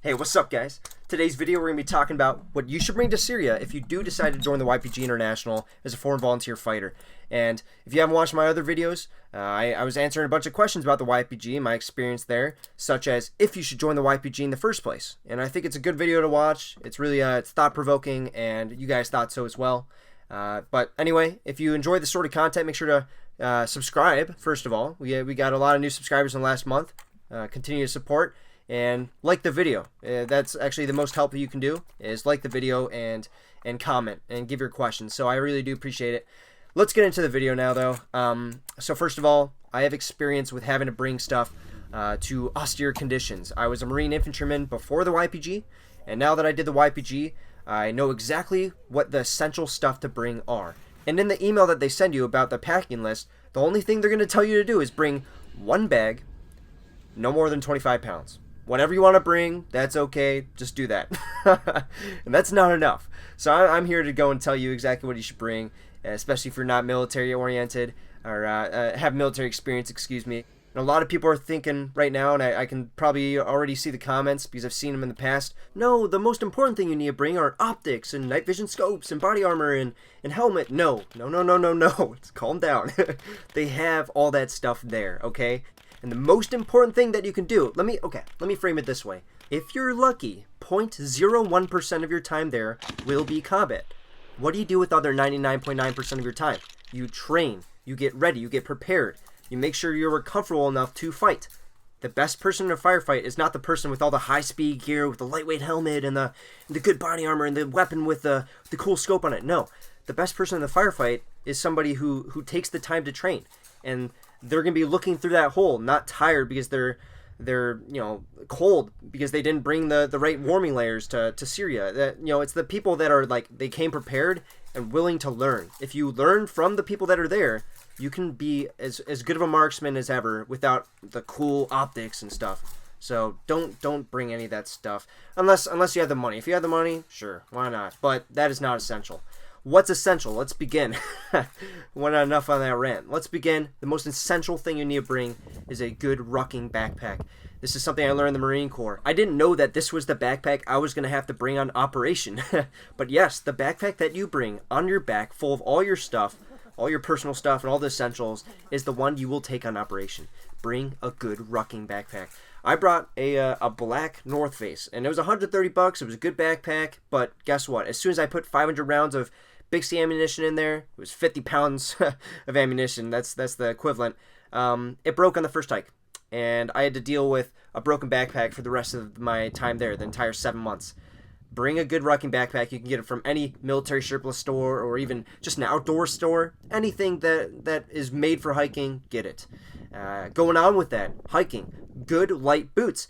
Hey, what's up guys? Today's video we're going to be talking about what you should bring to Syria if you do decide to join the YPG International as a foreign volunteer fighter. And if you haven't watched my other videos, I was answering a bunch of questions about the YPG and my experience there, such as if you should join the YPG in the first place. And I think it's a good video to watch. It's really it's thought-provoking, and you guys thought so as well. But anyway, if you enjoy this sort of content, make sure to subscribe, first of all. We got a lot of new subscribers in the last month. Continue to support. And like the video. That's actually the most help you can do, is like the video and comment and give your questions. So I really do appreciate it. Let's get into the video now though. So first of all, I have experience with having to bring stuff to austere conditions. I was a Marine infantryman before the YPG, and now that I did the YPG, I know exactly what the essential stuff to bring are. And in the email that they send you about the packing list, the only thing they're going to tell you to do is bring one bag, no more than 25 pounds. Whatever you want to bring, that's okay. Just do that. And that's not enough. So I'm here to go and tell you exactly what you should bring, especially if you're not military oriented or have military experience, excuse me. And a lot of people are thinking right now, and I can probably already see the comments because I've seen them in the past. No, the most important thing you need to bring are optics and night vision scopes and body armor and helmet. No. Calm down. They have all that stuff there, okay? And the most important thing that you can do, let me frame it this way. If you're lucky, 0.01% of your time there will be combat. What do you do with the other 99.9% of your time? You train, you get ready, you get prepared. You make sure you're comfortable enough to fight. The best person in a firefight is not the person with all the high-speed gear, with the lightweight helmet and the good body armor and the weapon with the cool scope on it. No, the best person in the firefight is somebody who takes the time to train. And they're going to be looking through that hole, not tired because they're cold because they didn't bring the right warming layers to Syria. That, it's the people that are like, they came prepared and willing to learn. If you learn from the people that are there, you can be as good of a marksman as ever without the cool optics and stuff. So don't bring any of that stuff unless you have the money. If you have the money, sure, why not? But that is not essential. What's essential? Let's begin. Well, not enough on that rant. Let's begin. The most essential thing you need to bring is a good rucking backpack. This is something I learned in the Marine Corps. I didn't know that this was the backpack I was going to have to bring on operation. But yes, the backpack that you bring on your back, full of all your stuff, all your personal stuff and all the essentials, is the one you will take on operation. Bring a good rucking backpack. I brought a black North Face, and it was $130. It was a good backpack, but guess what? As soon as I put 500 rounds of Big C ammunition in there, it was 50 pounds of ammunition. That's the equivalent. It broke on the first hike, and I had to deal with a broken backpack for the rest of my time there, the entire 7 months. Bring a good rucking backpack. You can get it from any military surplus store or even just an outdoor store. Anything that is made for hiking, get it. Going on with that, hiking, good light boots.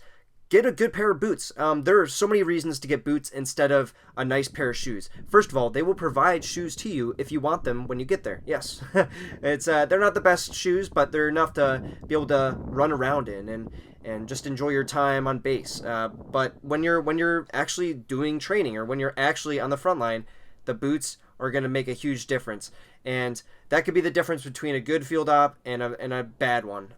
Get a good pair of boots. There are so many reasons to get boots instead of a nice pair of shoes. First of all, they will provide shoes to you if you want them when you get there. Yes, they're not the best shoes, but they're enough to be able to run around in and just enjoy your time on base. But when you're actually doing training or when you're actually on the front line, the boots are going to make a huge difference. And that could be the difference between a good field op and a bad one.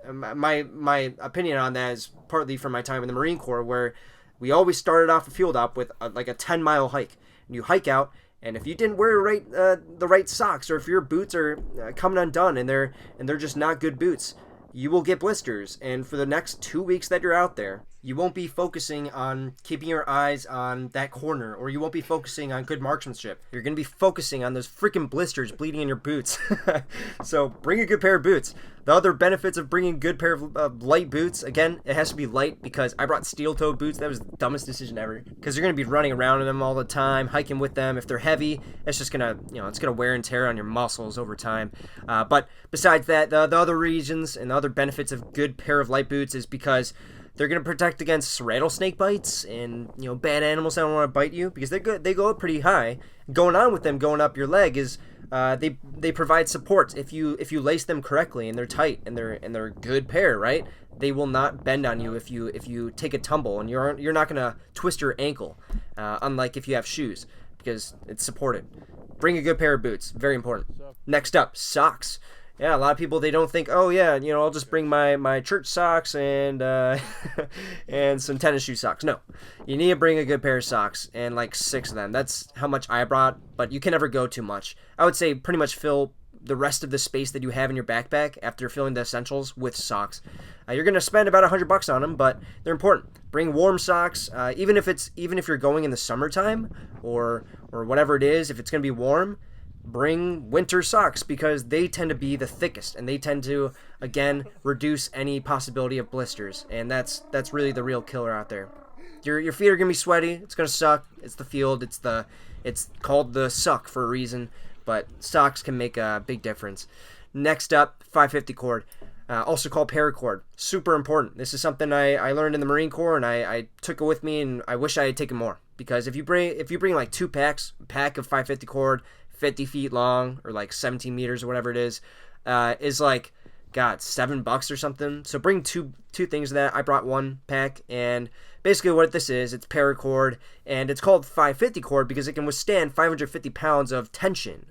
My opinion on that is partly from my time in the Marine Corps, where we always started off a field op with like a 10-mile hike. And you hike out, and if you didn't wear the right socks, or if your boots are coming undone and they're just not good boots, you will get blisters. And for the next 2 weeks that you're out there, you won't be focusing on keeping your eyes on that corner, or you won't be focusing on good marksmanship. You're going to be focusing on those freaking blisters bleeding in your boots. So bring a good pair of boots. The other benefits of bringing a good pair of light boots, again, it has to be light because I brought steel-toed boots. That was the dumbest decision ever, because you're going to be running around in them all the time, hiking with them. If they're heavy, it's just going to, it's going to wear and tear on your muscles over time. But besides that, the other reasons and the other benefits of good pair of light boots is because they're going to protect against rattlesnake bites and, bad animals that don't want to bite you, because they go up pretty high. Going on with them going up your leg is they provide support. If you lace them correctly and they're tight and they're a good pair, right? They will not bend on you if you take a tumble, and you're not going to twist your ankle, unlike if you have shoes, because it's supported. Bring a good pair of boots, very important. Next up, socks. Yeah, a lot of people, they don't think, oh yeah, I'll just bring my church socks and and some tennis shoe socks. No, you need to bring a good pair of socks and like 6 of them. That's how much I brought, but you can never go too much. I would say pretty much fill the rest of the space that you have in your backpack after filling the essentials with socks. You're gonna spend about $100 on them, but they're important. Bring warm socks, even if you're going in the summertime or whatever it is. If it's gonna be warm, bring winter socks because they tend to be the thickest and they tend to, again, reduce any possibility of blisters. And that's really the real killer out there. Your feet are gonna be sweaty. It's gonna suck. It's the field. It's called the suck for a reason. But socks can make a big difference. Next up, 550 cord, also called paracord. Super important. This is something I learned in the Marine Corps, and I took it with me, and I wish I had taken more. Because if you bring like 2 packs, a pack of 550 cord, 50 feet long, or like 17 meters or whatever it is like, God, $7 or something. So bring two things of that. I brought 1 pack, and basically what this is, it's paracord, and it's called 550 cord because it can withstand 550 pounds of tension.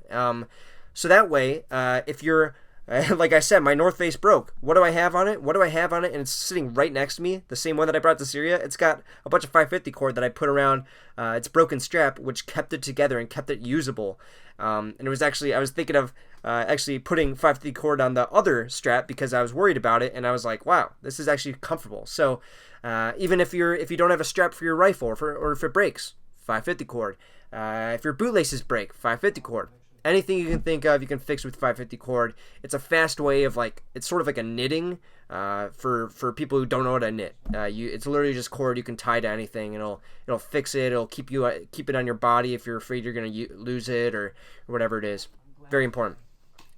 So that way, if you're, like I said, my North Face broke. What do I have on it? And it's sitting right next to me, the same one that I brought to Syria. It's got a bunch of 550 cord that I put around its broken strap, which kept it together and kept it usable. And it was actually, I was thinking of actually putting 550 cord on the other strap because I was worried about it, and I was like, wow, this is actually comfortable. So even if you don't have a strap for your rifle or if it breaks, 550 cord. If your bootlaces break, 550 cord. Anything you can think of, you can fix with 550 cord. It's a fast way of it's sort of like a knitting for people who don't know how to knit. It's literally just cord you can tie to anything, and it'll fix it. It'll keep it on your body if you're afraid you're gonna lose it or whatever it is. Very important.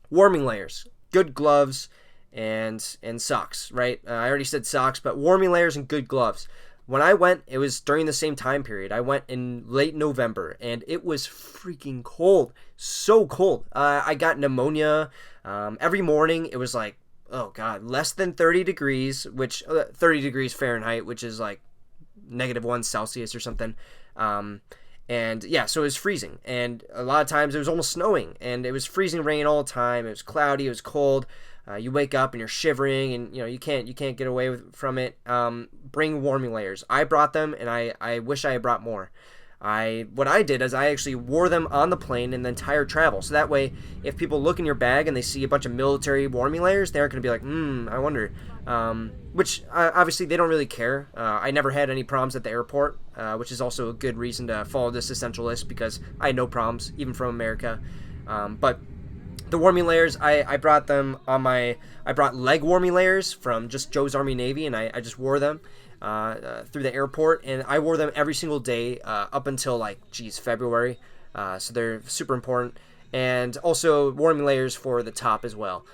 Warming layers, good gloves, and socks. Right? I already said socks, but warming layers and good gloves. When I went, it was during the same time period. I went in late November, and it was freaking cold. So cold. I got pneumonia. Every morning, it was like, oh, God, less than 30 degrees, which 30 degrees Fahrenheit, which is like -1 Celsius or something. And yeah, so it was freezing. And a lot of times, it was almost snowing. And it was freezing rain all the time. It was cloudy. It was cold. You wake up and you're shivering, and you can't get away from it. Bring warming layers. I brought them, and I wish I had brought more. What I did is I actually wore them on the plane in the entire travel. So that way, if people look in your bag and they see a bunch of military warming layers, they're going to be like, I wonder. Which obviously they don't really care. I never had any problems at the airport, which is also a good reason to follow this essential list because I had no problems, even from America. But the warming layers, I brought them on I brought leg warming layers from just Joe's Army Navy, and I just wore them through the airport, and I wore them every single day up until February. So they're super important. And also warming layers for the top as well.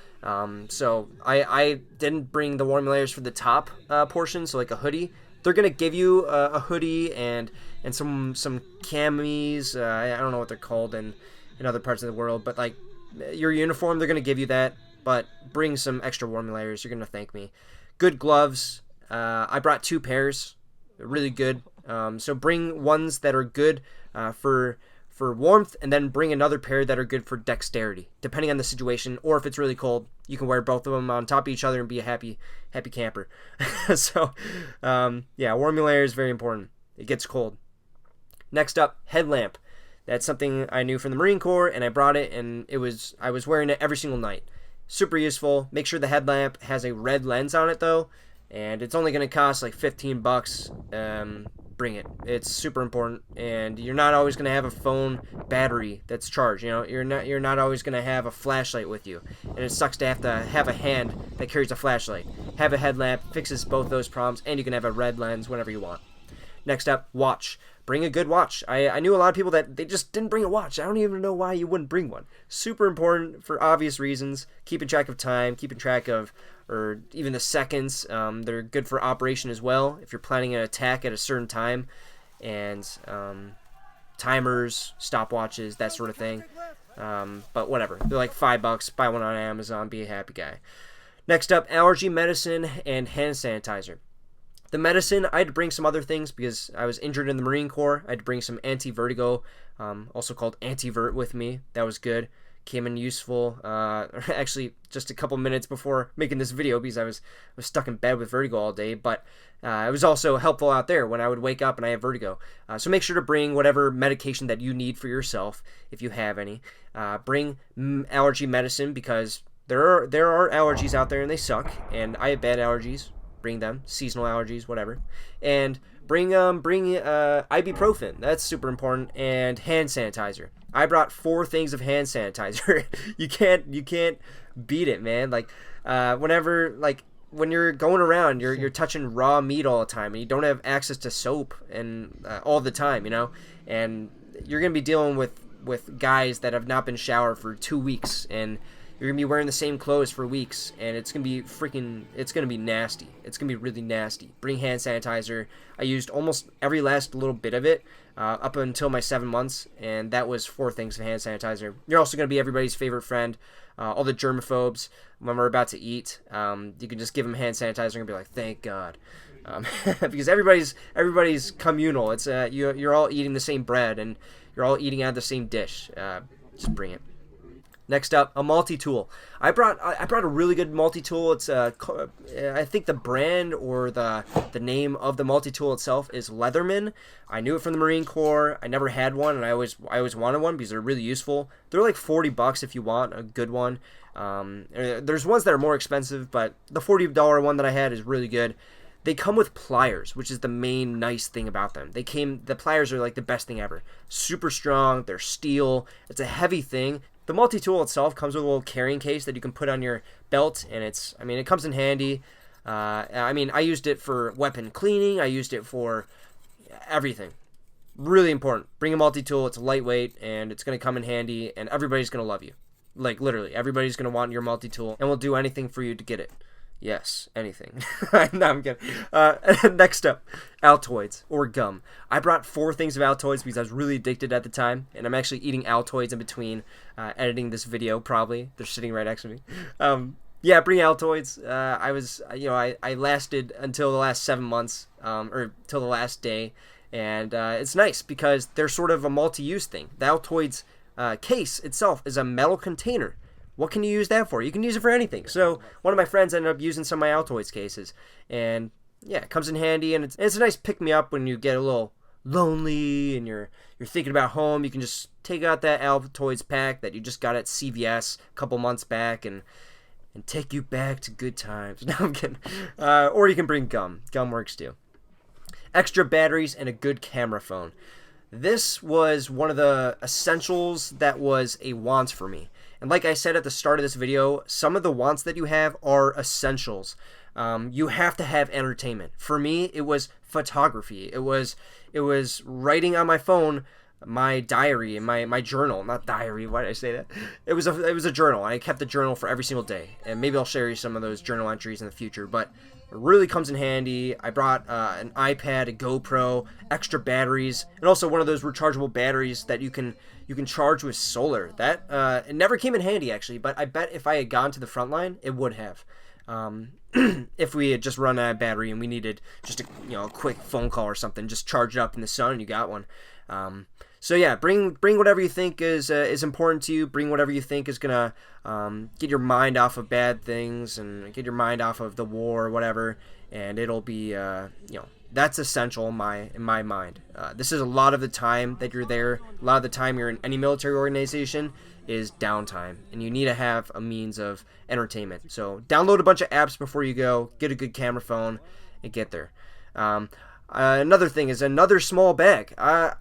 So I didn't bring the warming layers for the top portion, so like a hoodie. They're gonna give you a hoodie and some camis. I don't know what they're called in other parts of the world, but like your uniform, they're going to give you that, but bring some extra warming layers. You're going to thank me. Good gloves. I brought 2 pairs. They're really good. So bring ones that are good for warmth, and then bring another pair that are good for dexterity, depending on the situation. Or if it's really cold, you can wear both of them on top of each other and be a happy camper. So, yeah, warming layer is very important. It gets cold. Next up, headlamp. That's something I knew from the Marine Corps, and I brought it, and I was wearing it every single night. Super useful. Make sure the headlamp has a red lens on it, though, and it's only going to cost like $15. Bring it. It's super important, and you're not always going to have a phone battery that's charged. You're not always going to have a flashlight with you, and it sucks to have a hand that carries a flashlight. Have a headlamp, fixes both those problems, and you can have a red lens whenever you want. Next up, watch. Bring a good watch. I knew a lot of people that they just didn't bring a watch. I don't even know why you wouldn't bring one. Super important for obvious reasons. Keeping track of time, keeping track of, or even the seconds. They're good for operation as well if you're planning an attack at a certain time. And timers, stopwatches, that sort of thing. But whatever. They're like $5. Buy one on Amazon. Be a happy guy. Next up, allergy medicine and hand sanitizer. The medicine, I had to bring some other things because I was injured in the Marine Corps. I had to bring some anti-vertigo, also called anti-vert, with me. That was good. came in useful. Actually, just a couple minutes before making this video because I was stuck in bed with vertigo all day. But it was also helpful out there when I would wake up and I have vertigo. So make sure to bring whatever medication that you need for yourself if you have any. Bring allergy medicine because there are allergies out there and they suck. And I have bad allergies. Bring them. Seasonal allergies, whatever. And bring ibuprofen. That's super important. And hand sanitizer. I brought 4 things of hand sanitizer. you can't beat it, man. Like when you're going around, you're touching raw meat all the time, and you don't have access to soap and all the time, and you're gonna be dealing with guys that have not been showered for 2 weeks, and you're gonna be wearing the same clothes for weeks, and it's gonna be nasty. It's gonna be really nasty. Bring hand sanitizer. I used almost every last little bit of it up until my 7 months, and that was 4 things of hand sanitizer. You're also gonna be everybody's favorite friend. All the germaphobes, when we're about to eat, you can just give them hand sanitizer and be like, thank God. Because everybody's communal. It's you're all eating the same bread and you're all eating out of the same dish. Just bring it. Next up, a multi-tool. I brought a really good multi-tool. It's I think the brand or the name of the multi-tool itself is Leatherman. I knew it from the Marine Corps. I never had one, and I always wanted one because they're really useful. They're like $40 if you want a good one. There's ones that are more expensive, but the $40 one that I had is really good. They come with pliers, which is the main nice thing about them. The pliers are like the best thing ever. Super strong. They're steel. It's a heavy thing. The multi-tool itself comes with a little carrying case that you can put on your belt, and it comes in handy. I used it for weapon cleaning. I used it for everything. Really important. Bring a multi-tool. It's lightweight, and it's going to come in handy, and everybody's going to love you. Like, literally, everybody's going to want your multi-tool, and will do anything for you to get it. Yes, anything. No, I'm kidding. Next up, Altoids, or gum. I brought 4 things of Altoids because I was really addicted at the time, and I'm actually eating Altoids in between editing this video, probably. They're sitting right next to me. Yeah, bring Altoids. I lasted until the last 7 months, or till the last day, and it's nice because they're sort of a multi-use thing. The Altoids case itself is a metal container. What can you use that for? You can use it for anything. So one of my friends ended up using some of my Altoids cases, and yeah, it comes in handy, and it's a nice pick-me-up when you get a little lonely and you're thinking about home. You can just take out that Altoids pack that you just got at CVS a couple months back and take you back to good times. No, I'm kidding. Or you can bring gum. Gum works too. Extra batteries and a good camera phone. This was one of the essentials that was a want for me. And like I said at the start of this video, some of the wants that you have are essentials. You have to have entertainment. For me, it was photography. It was writing on my phone, my diary and my journal. Not diary, why did I say that? It was a journal. I kept the journal for every single day. And maybe I'll share you some of those journal entries in the future. But it really comes in handy. I brought an iPad, a GoPro, extra batteries, and also one of those rechargeable batteries that you can charge with solar. That it never came in handy actually, but I bet if I had gone to the front line, it would have. If we had just run out of battery and we needed just a quick phone call or something, just charge it up in the sun and you got one. So yeah, bring whatever you think is important to you. Bring whatever you think is gonna get your mind off of bad things and get your mind off of the war or whatever, and it'll be that's essential in my mind. This is a lot of the time that you're there. A lot of the time you're in any military organization is downtime, and you need to have a means of entertainment. So download a bunch of apps before you go. Get a good camera phone and get there. Another thing is another small bag. I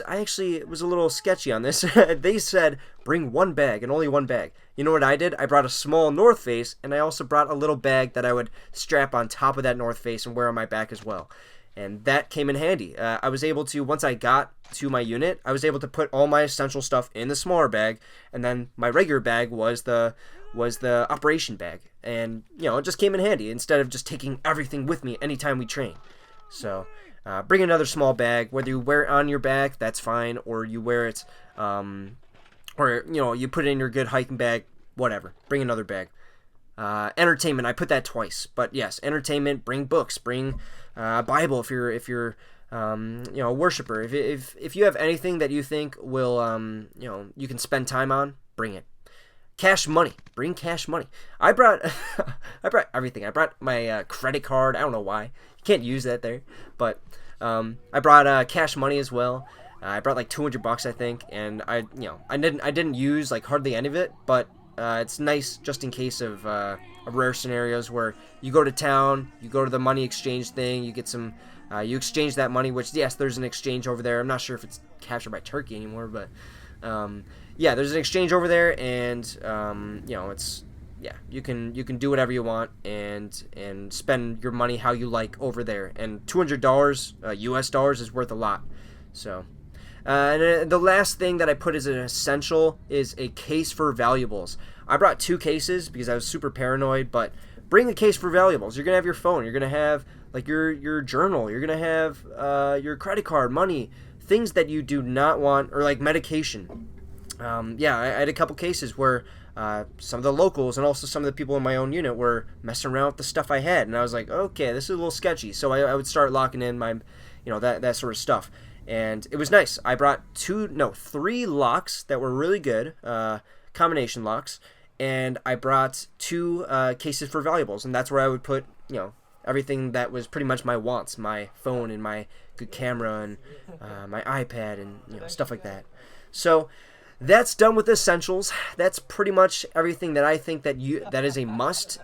actually was a little sketchy on this. They said bring one bag and only one bag. You know what I did? I brought a small North Face, and I also brought a little bag that I would strap on top of that North Face and wear on my back as well. And that came in handy. I was able to, once I got to my unit, I was able to put all my essential stuff in the smaller bag, and then my regular bag was the operation bag. And, it just came in handy instead of just taking everything with me anytime we train. So, bring another small bag, whether you wear it on your back, that's fine, or you wear it, or, you put it in your good hiking bag, whatever. Bring another bag. Entertainment, I put that twice, but yes, entertainment, bring books, bring a Bible if you're a worshiper. If you have anything that you think will, you can spend time on, bring it. cash money. Bring cash money. I brought I brought everything. I brought my credit card. I don't know why. You can't use that there, but I brought cash money as well. I brought like $200, I think, and I didn't use like hardly any of it, but it's nice just in case of rare scenarios where you go to town, you go to the money exchange thing, you get some, you exchange that money, which yes, there's an exchange over there. I'm not sure if it's captured by Turkey anymore, but yeah, there's an exchange over there, and it's you can do whatever you want and spend your money how you like over there, and $200 US dollars is worth a lot. So. And the last thing that I put as an essential is a case for valuables. I brought 2 cases because I was super paranoid, but bring a case for valuables. You're going to have your phone. You're going to have like your journal. You're going to have your credit card, money, things that you do not want, or like medication. I had a couple cases where some of the locals and also some of the people in my own unit were messing around with the stuff I had. And I was like, okay, this is a little sketchy. So I would start locking in my, that sort of stuff. And it was nice. I brought 3 locks that were really good, combination locks, and I brought 2 cases for valuables, and that's where I would put, everything that was pretty much my wants, my phone and my good camera and my iPad and stuff like that. So that's done with essentials. That's pretty much everything that I think that is a must.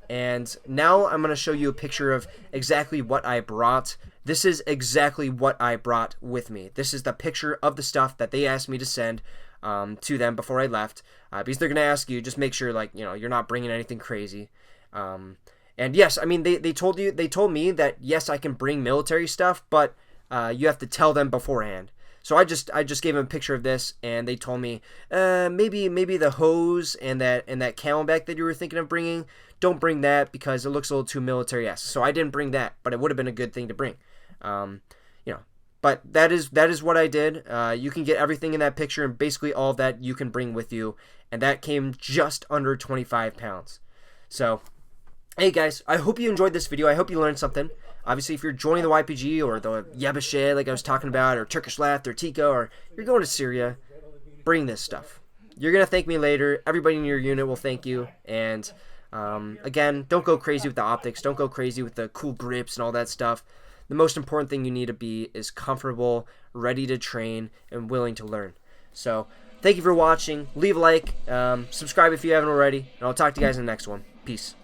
And now I'm going to show you a picture of exactly what I brought. This is exactly what I brought with me. This is the picture of the stuff that they asked me to send to them before I left. Because they're going to ask you, just make sure you're not bringing anything crazy. And yes, I mean, they told me that yes, I can bring military stuff, but you have to tell them beforehand. So I just gave them a picture of this, and they told me maybe the hose and that Camelback that you were thinking of bringing, don't bring that because it looks a little too military-esque. So I didn't bring that, but it would have been a good thing to bring. But that is what I did. You can get everything in that picture, and basically all of that you can bring with you, and that came just under 25 pounds. So, hey guys, I hope you enjoyed this video. I hope you learned something. Obviously, if you're joining the YPG or the Yabashe, like I was talking about, or Turkish Lath or Tico, or you're going to Syria, bring this stuff. You're going to thank me later. Everybody in your unit will thank you. And again, don't go crazy with the optics. Don't go crazy with the cool grips and all that stuff. The most important thing you need to be is comfortable, ready to train, and willing to learn. So, thank you for watching. Leave a like, subscribe if you haven't already, and I'll talk to you guys in the next one. Peace.